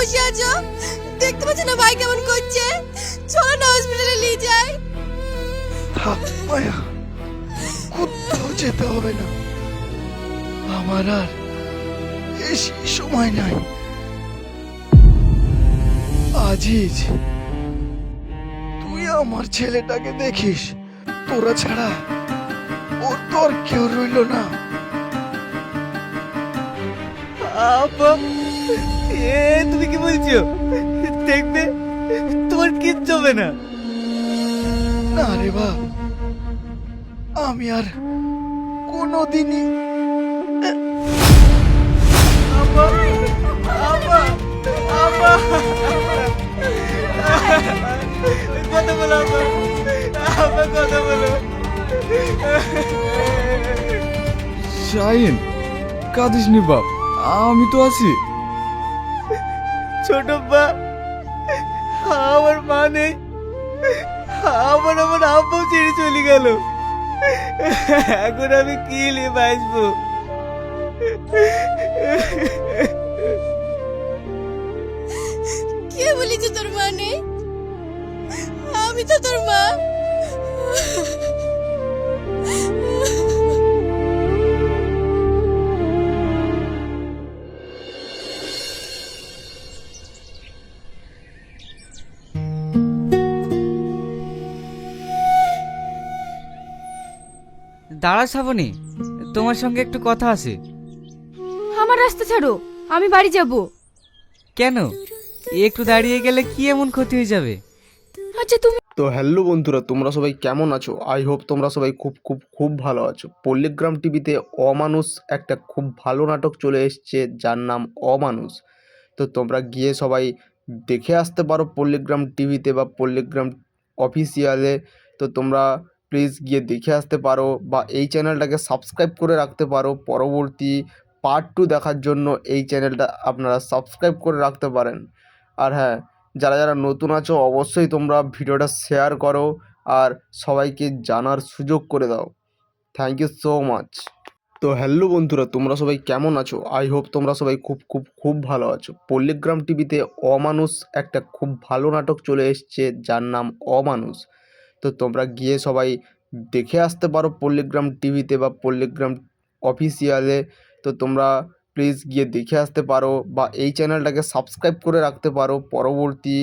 বসে আছো? দেখতে পাচ্ছ না ভাই কেমন করছে? চলো না হসপিটালে নিয়ে যাই। থাক মায়া, কোথাও যেতে হবে না। আমার আর বেশি সময় নাই। আজিজ, তুই আমার ছেলেটাকে দেখিস, তোরা ছাড়া ওর তো আর কেউ রইল না। আপা, তুমি কি বলছো? দেখবে তোমার কিচ্ছু হবে না। না রে বাপ, আমি আর কোনোদিনই আপা, আপা, আপা, কথা বলো আপা, আপা কথা বলো। শাহিন, কাঁদিস নি বাপ, আমি তো আছি। ছোট বা, আমার মা নেই, আমার আব্বাও ছেড়ে চলে গেল। এখন আমি কি নিয়ে বাঁচবো? কে বলেছে তোর মা নেই? আমি তো তোর মা। দাঁড়া শ্রাবণী, তোমার সঙ্গে একটু কথা আছে। আমার রাস্তা ছাড়ো, আমি বাড়ি যাব। কেন? একটু দাঁড়িয়ে গেলে কি এমন ক্ষতি হয়ে যাবে? আচ্ছা তুমি। তো হ্যালো বন্ধুরা, তোমরা সবাই কেমন আছো? আই হোপ তোমরা সবাই খুব খুব খুব ভালো আছো। পল্লিগ্রাম টিভিতে অমানুষ একটা খুব ভালো নাটক চলে এসছে, যার নাম অমানুষ। তো তোমরা গিয়ে সবাই দেখে আসতে পারো পল্লিগ্রাম টিভিতে বা পল্লিগ্রাম অফিসিয়ালে। তো তোমরা প্লিজ গিয়ে দেখে আসতে পারো বা এই চ্যানেলটাকে সাবস্ক্রাইব করে রাখতে পারো। পরবর্তী পার্ট 2 দেখার জন্য এই চ্যানেলটা আপনারা সাবস্ক্রাইব করে রাখতে পারেন। আর হ্যাঁ, যারা যারা নতুন আছো অবশ্যই তোমরা ভিডিওটা শেয়ার করো আর সবাইকে জানার সুযোগ করে দাও। Thank you so much. তো হ্যালো বন্ধুরা, তোমরা সবাই কেমন আছো? আই হোপ তোমরা সবাই খুব খুব খুব ভালো আছো। পল্লিগ্রাম টিভিতে অমানুষ একটা খুব ভালো নাটক চলে এসছে, যার নাম অমানুষ। তো তোমরা গিয়ে সবাই দেখে আসতে পারো পল্লিগ্রাম টিভিতে বা পল্লিগ্রাম অফিসিয়ালে। তো তোমরা প্লিজ গিয়ে দেখে আসতে পারো বা এই চ্যানেলটাকে সাবস্ক্রাইব করে রাখতে পারো। পরবর্তী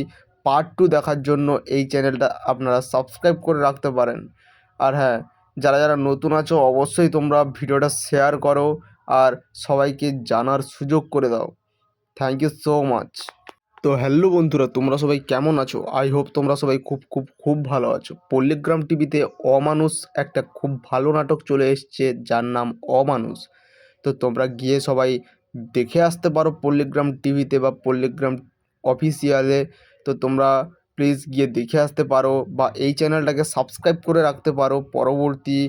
পার্ট 2 দেখার জন্য এই চ্যানেলটা আপনারা সাবস্ক্রাইব করে রাখতে পারেন। আর হ্যাঁ, যারা যারা নতুন আছো অবশ্যই তোমরা ভিডিওটা শেয়ার করো আর সবাইকে জানার সুযোগ করে দাও। Thank you so much. তো হ্যালো বন্ধুরা, তোমরা সবাই কেমন আছো? আই হোপ তোমরা সবাই খুব খুব খুব ভালো আছো। পল্লিগ্রাম টিভিতে অমানুষ একটা খুব ভালো নাটক চলে এসছে, যার নাম অমানুষ। তো তোমরা গিয়ে সবাই দেখে আসতে পারো পল্লিগ্রাম টিভিতে বা পল্লিগ্রাম অফিসিয়ালে। তো তোমরা প্লিজ গিয়ে দেখে আসতে পারো বা এই চ্যানেলটাকে সাবস্ক্রাইব করে রাখতে পারো। পরবর্তী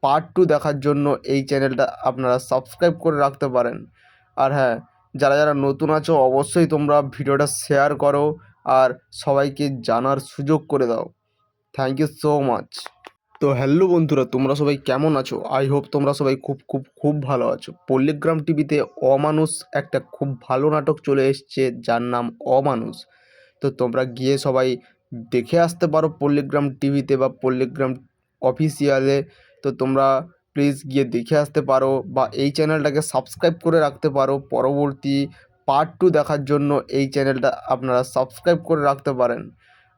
পার্ট 2 দেখার জন্য এই চ্যানেলটা আপনারা সাবস্ক্রাইব করে রাখতে পারেন। আর হ্যাঁ, যারা যারা নতুন আছো অবশ্যই তোমরা ভিডিওটা শেয়ার করো আর সবাইকে জানার সুযোগ করে দাও। Thank you so much. তো হ্যালো বন্ধুরা, তোমরা সবাই কেমন আছো? আই হোপ তোমরা সবাই খুব খুব খুব ভালো আছো। পল্লিগ্রাম টিভিতে অমানুষ একটা খুব ভালো নাটক চলে এসছে, যার নাম অমানুষ। তো তোমরা গিয়ে সবাই দেখে আসতে পারো পল্লিগ্রাম টিভিতে বা পল্লিগ্রাম অফিসিয়ালে। তো তোমরা প্লিজ গিয়ে দেখে আসতে পারো বা এই চ্যানেলটাকে সাবস্ক্রাইব করে রাখতে পারো। পরবর্তী পার্ট 2 দেখার জন্য এই চ্যানেলটা আপনারা সাবস্ক্রাইব করে রাখতে পারেন।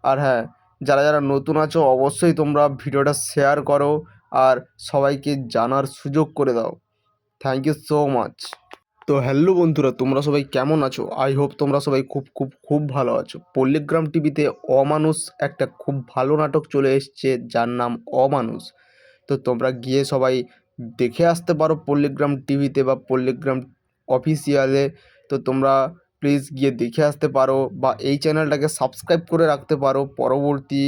আর হ্যাঁ, যারা যারা নতুন আছো অবশ্যই তোমরা ভিডিওটা শেয়ার করো আর সবাইকে জানার সুযোগ করে দাও। Thank you so much. তো হ্যালো বন্ধুরা, তোমরা সবাই কেমন আছো? আই হোপ তোমরা সবাই খুব খুব খুব ভালো আছো। পল্লিগ্রাম টিভিতে অমানুষ একটা খুব ভালো নাটক চলে এসছে, যার নাম অমানুষ। তো তোমরা গিয়ে সবাই দেখে আসতে পারো পল্লিগ্রাম টিভিতে বা পল্লিগ্রাম অফিসিয়ালে। তো তোমরা প্লিজ গিয়ে দেখে আসতে পারো বা এই চ্যানেলটাকে সাবস্ক্রাইব করে রাখতে পারো। পরবর্তী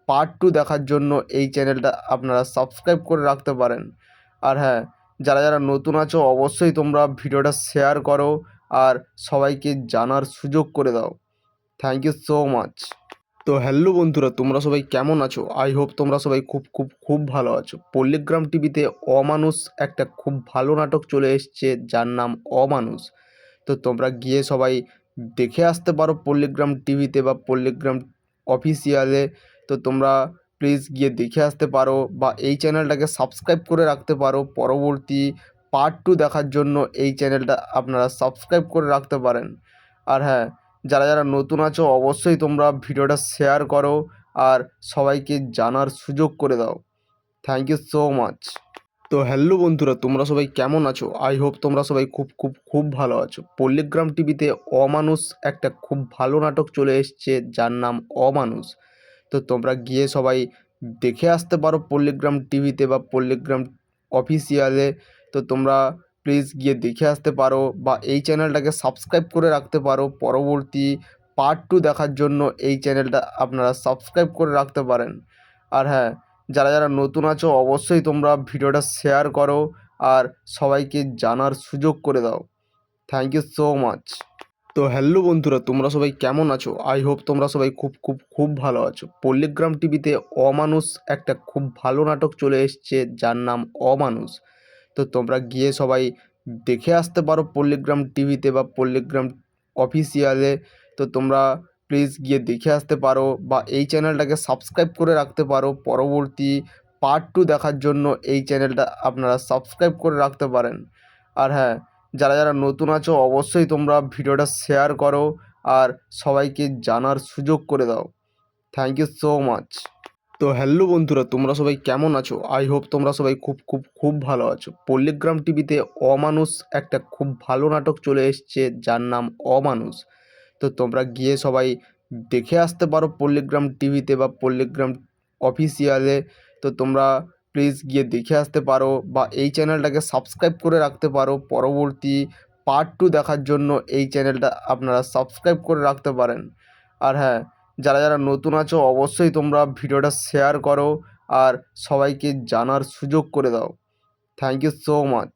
পার্ট 2 দেখার জন্য এই চ্যানেলটা আপনারা সাবস্ক্রাইব করে রাখতে পারেন। আর হ্যাঁ, যারা যারা নতুন আছো অবশ্যই তোমরা ভিডিওটা শেয়ার করো আর সবাইকে জানার সুযোগ করে দাও। Thank you so much. তো হ্যালো বন্ধুরা, তোমরা সবাই কেমন আছো? আই হোপ তোমরা সবাই খুব খুব খুব ভালো আছো। পল্লিগ্রাম টিভিতে অমানুষ একটা খুব ভালো নাটক চলে এসছে, যার নাম অমানুষ। তো তোমরা গিয়ে সবাই দেখে আসতে পারো পল্লীগ্রাম টিভিতে বা পল্লীগ্রাম অফিসিয়ালে। তো তোমরা প্লিজ গিয়ে দেখে আসতে পারো বা এই চ্যানেলটাকে সাবস্ক্রাইব করে রাখতে পারো। পরবর্তী পার্ট 2 দেখার জন্য এই চ্যানেলটা আপনারা সাবস্ক্রাইব করে রাখতে পারেন। আর হ্যাঁ, যারা যারা নতুন আছো অবশ্যই তোমরা ভিডিওটা শেয়ার করো আর সবাইকে জানার সুযোগ করে দাও। Thank you so much. তো হ্যালো বন্ধুরা, তোমরা সবাই কেমন আছো? আই হোপ তোমরা সবাই খুব খুব খুব ভালো আছো। পল্লীগ্রাম টিভিতে অমানুষ একটা খুব ভালো নাটক চলে এসছে যার নাম অমানুষ। তো তোমরা গিয়ে সবাই দেখে আসতে পারো পল্লীগ্রাম টিভিতে বা পল্লীগ্রাম অফিসিয়ালে। তো তোমরা প্লিজ গিয়ে দেখে আসতে পারো বা এই চ্যানেলটাকে সাবস্ক্রাইব করে রাখতে পারো। পরবর্তী পার্ট 2 দেখার জন্য এই চ্যানেলটা আপনারা সাবস্ক্রাইব করে রাখতে পারেন। আর হ্যাঁ, যারা যারা নতুন আছো অবশ্যই তোমরা ভিডিওটা শেয়ার করো আর সবাইকে জানার সুযোগ করে দাও। Thank you so much. তো হ্যালো বন্ধুরা, তোমরা সবাই কেমন আছো? আই হোপ তোমরা সবাই খুব খুব খুব ভালো আছো। পল্লীগ্রাম টিভিতে অমানুষ একটা খুব ভালো নাটক চলে এসছে যার নাম অমানুষ। তো তোমরা গিয়ে সবাই দেখে আসতে পারো পল্লীগ্রাম টিভিতে বা পল্লীগ্রাম অফিসিয়ালে। তো তোমরা প্লিজ গিয়ে দেখে আসতে পারো বা এই চ্যানেলটাকে সাবস্ক্রাইব করে রাখতে পারো। পরবর্তী পার্ট 2 দেখার জন্য এই চ্যানেলটা আপনারা সাবস্ক্রাইব করে রাখতে পারেন। আর হ্যাঁ, যারা যারা নতুন আছো অবশ্যই তোমরা ভিডিওটা শেয়ার করো আর সবাইকে জানার সুযোগ করে দাও। Thank you so much. তো হ্যালো বন্ধুরা, তোমরা সবাই কেমন আছো? আই হোপ তোমরা সবাই খুব খুব খুব ভালো আছো। পল্লীগ্রাম টিভিতে অমানুষ একটা খুব ভালো নাটক চলে এসছে যার নাম অমানুষ। তো তোমরা গিয়ে সবাই দেখে আসতে পারো পল্লীগ্রাম টিভিতে বা পল্লীগ্রাম অফিসিয়ালে। তো তোমরা প্লিজ গিয়ে দেখে আসতে পারো বা এই চ্যানেলটাকে সাবস্ক্রাইব করে রাখতে পারো। পরবর্তী পার্ট 2 দেখার জন্য এই চ্যানেলটা আপনারা সাবস্ক্রাইব করে রাখতে পারেন। আর হ্যাঁ, যারা যারা নতুন আছো অবশ্যই তোমরা ভিডিওটা শেয়ার করো আর সবাইকে জানার সুযোগ করে দাও। Thank you so much.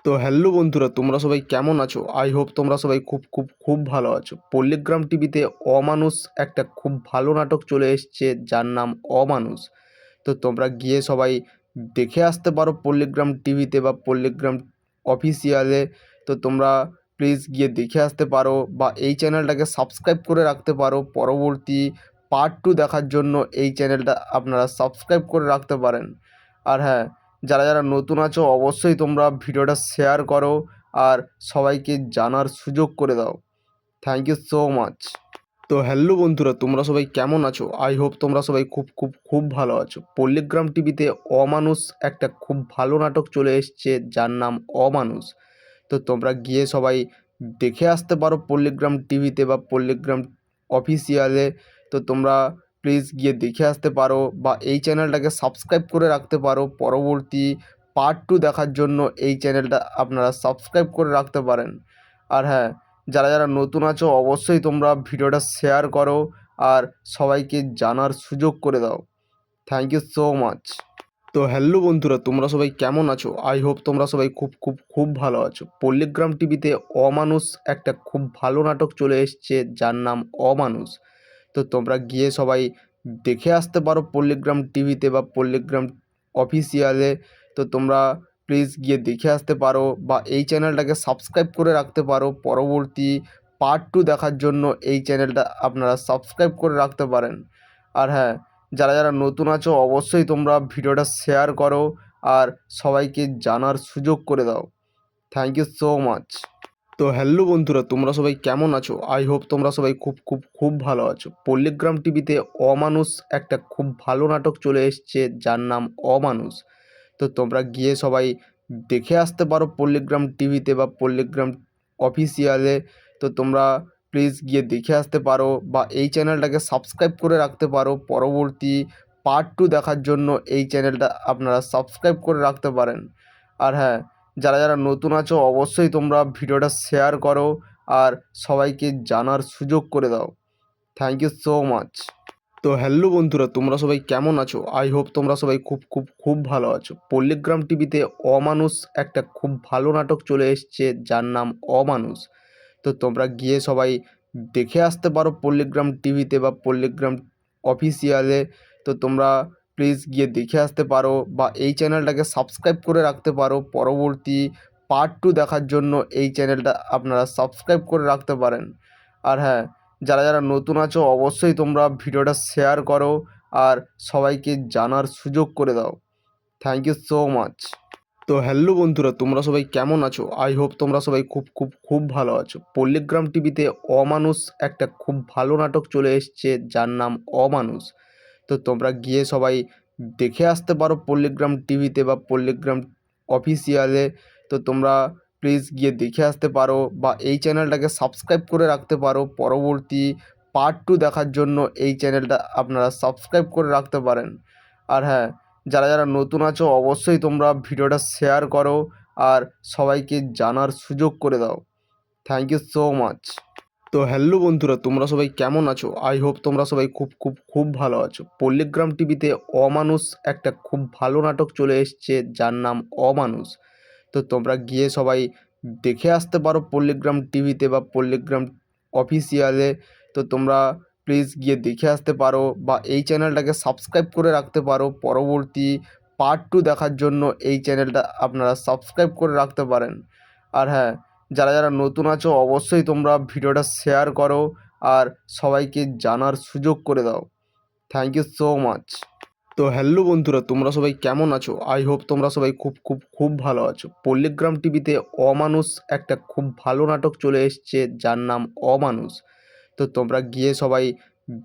তো হ্যালো বন্ধুরা, তোমরা সবাই কেমন আছো? আই হোপ তোমরা সবাই খুব খুব খুব ভালো আছো। পল্লীগ্রাম টিভিতে অমানুষ একটা খুব ভালো নাটক চলে এসছে যার নাম অমানুষ। তো তোমরা গিয়ে সবাই দেখে আসতে পারো পল্লীগ্রাম টিভিতে বা পল্লীগ্রাম অফিসিয়ালে। তো তোমরা প্লিজ গিয়ে দেখে আসতে পারো বা এই চ্যানেলটাকে সাবস্ক্রাইব করে রাখতে পারো। পরবর্তী পার্ট 2 দেখার জন্য এই চ্যানেলটা আপনারা সাবস্ক্রাইব করে রাখতে পারেন। আর হ্যাঁ, যারা যারা নতুন আছো অবশ্যই তোমরা ভিডিওটা শেয়ার করো আর সবাইকে জানার সুযোগ করে দাও। Thank you so much. তো হ্যালো বন্ধুরা, তোমরা সবাই কেমন আছো? আই হোপ তোমরা সবাই খুব খুব খুব ভালো আছো। পল্লীগ্রাম টিভিতে অমানুষ একটা খুব ভালো নাটক চলে এসছে যার নাম অমানুষ। তো তোমরা গিয়ে সবাই দেখে আসতে পারো পল্লীগ্রাম টিভিতে বা পল্লীগ্রাম অফিসিয়ালে। তো তোমরা প্লিজ গিয়ে দেখে আসতে পারো বা এই চ্যানেলটাকে সাবস্ক্রাইব করে রাখতে পারো। পরবর্তী পার্ট 2 দেখার জন্য এই চ্যানেলটা আপনারা সাবস্ক্রাইব করে রাখতে পারেন। আর হ্যাঁ, যারা যারা নতুন আছো অবশ্যই তোমরা ভিডিওটা শেয়ার করো আর সবাইকে জানার সুযোগ করে দাও। Thank you so much. তো হ্যালো বন্ধুরা, তোমরা সবাই কেমন আছো? আই হোপ তোমরা সবাই খুব খুব খুব ভালো আছো। পল্লীগ্রাম টিভিতে অমানুষ একটা খুব ভালো নাটক চলে এসছে যার নাম অমানুষ। তো তোমরা গিয়ে সবাই দেখে আসতে পারো পল্লীগ্রাম টিভিতে বা পল্লীগ্রাম অফিসিয়ালে। তো তোমরা প্লিজ গিয়ে দেখে আসতে পারো বা এই চ্যানেলটাকে সাবস্ক্রাইব করে রাখতে পারো। পরবর্তী পার্ট 2 দেখার জন্য এই চ্যানেলটা আপনারা সাবস্ক্রাইব করে রাখতে পারেন। আর হ্যাঁ, যারা যারা নতুন আছো অবশ্যই তোমরা ভিডিওটা শেয়ার করো আর সবাইকে জানার সুযোগ করে দাও। Thank you so much. তো হ্যালো বন্ধুরা, তোমরা সবাই কেমন আছো? আই হোপ তোমরা সবাই খুব খুব খুব ভালো আছো। পল্লীগ্রাম টিভিতে অমানুষ একটা খুব ভালো নাটক চলে এসছে যার নাম অমানুষ। তো তোমরা গিয়ে সবাই দেখে আসতে পারো পল্লীগ্রাম টিভিতে বা পল্লীগ্রাম অফিসিয়ালে। তো তোমরা প্লিজ গিয়ে দেখে আসতে পারো বা এই চ্যানেলটাকে সাবস্ক্রাইব করে রাখতে পারো। পরবর্তী পার্ট 2 দেখার জন্য এই চ্যানেলটা আপনারা সাবস্ক্রাইব করে রাখতে পারেন। আর হ্যাঁ, যারা যারা নতুন আছো অবশ্যই তোমরা ভিডিওটা শেয়ার করো আর সবাইকে জানার সুযোগ করে দাও। Thank you so much. তো হ্যালো বন্ধুরা, তোমরা সবাই কেমন আছো? আই হোপ তোমরা সবাই খুব খুব খুব ভালো আছো। পল্লীগ্রাম টিভিতে অমানুষ একটা খুব ভালো নাটক চলে এসছে যার নাম অমানুষ। তো তোমরা গিয়ে সবাই দেখে আসতে পারো পল্লীগ্রাম টিভিতে বা পল্লীগ্রাম অফিসিয়ালে। তো তোমরা প্লিজ গিয়ে দেখে আসতে পারো বা এই চ্যানেলটাকে সাবস্ক্রাইব করে রাখতে পারো। পরবর্তী পার্ট 2 দেখার জন্য এই চ্যানেলটা আপনারা সাবস্ক্রাইব করে রাখতে পারেন। আর হ্যাঁ, যারা যারা নতুন আছো অবশ্যই তোমরা ভিডিওটা শেয়ার করো আর সবাইকে জানার সুযোগ করে দাও। Thank you so much. তো হ্যালো বন্ধুরা, তোমরা সবাই কেমন আছো? আই হোপ তোমরা সবাই খুব খুব খুব ভালো আছো। পল্লিগ্রাম টিভিতে অমানুষ একটা খুব ভালো নাটক চলে এসছে যার নাম অমানুষ। তো তোমরা গিয়ে সবাই দেখে আসতে পারো পল্লিগ্রাম টিভিতে বা পল্লিগ্রাম অফিসিয়ালে। তো তোমরা প্লিজ গিয়ে দেখে আসতে পারো বা এই চ্যানেলটাকে সাবস্ক্রাইব করে রাখতে পারো। পরবর্তী পার্ট 2 দেখার জন্য এই চ্যানেলটা আপনারা সাবস্ক্রাইব করে রাখতে পারেন। আর হ্যাঁ, যারা যারা নতুন আছো অবশ্যই তোমরা ভিডিওটা শেয়ার করো আর সবাইকে জানার সুযোগ করে দাও। Thank you so much. তো হ্যালো বন্ধুরা, তোমরা সবাই কেমন আছো? আই হোপ তোমরা সবাই খুব খুব খুব ভালো আছো। পল্লিগ্রাম টিভিতে অমানুষ একটা খুব ভালো নাটক চলে এসছে যার নাম অমানুষ। তো তোমরা গিয়ে সবাই দেখে আসতে পারো পল্লিগ্রাম টিভিতে বা পল্লিগ্রাম অফিসিয়ালে। তো তোমরা প্লিজ গিয়ে দেখে আসতে পারো বা এই চ্যানেলটাকে সাবস্ক্রাইব করে রাখতে পারো। পরবর্তী পার্ট 2 দেখার জন্য এই চ্যানেলটা আপনারা সাবস্ক্রাইব করে রাখতে পারেন। আর হ্যাঁ, যারা যারা নতুন আছো অবশ্যই তোমরা ভিডিওটা শেয়ার করো আর সবাইকে জানার সুযোগ করে দাও। Thank you so much. তো হ্যালো বন্ধুরা, তোমরা সবাই কেমন আছো? আই হোপ তোমরা সবাই খুব খুব খুব ভালো আছো। পল্লিগ্রাম টিভিতে অমানুষ একটা খুব ভালো নাটক চলে এসছে যার নাম অমানুষ। তো তোমরা গিয়ে সবাই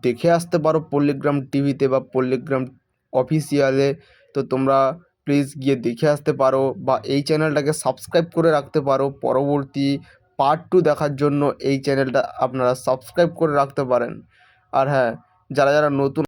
দেখে আসতে পারো পল্লিগ্রাম টিভিতে বা পল্লিগ্রাম অফিসিয়ালে। তো তোমরা প্লিজ গিয়ে দেখে আসতে পারো বা এই চ্যানেলটাকে সাবস্ক্রাইব করে রাখতে পারো। পরবর্তী পার্ট 2 দেখার জন্য এই চ্যানেলটা আপনারা সাবস্ক্রাইব করে রাখতে পারেন। আর হ্যাঁ, যারা যারা নতুন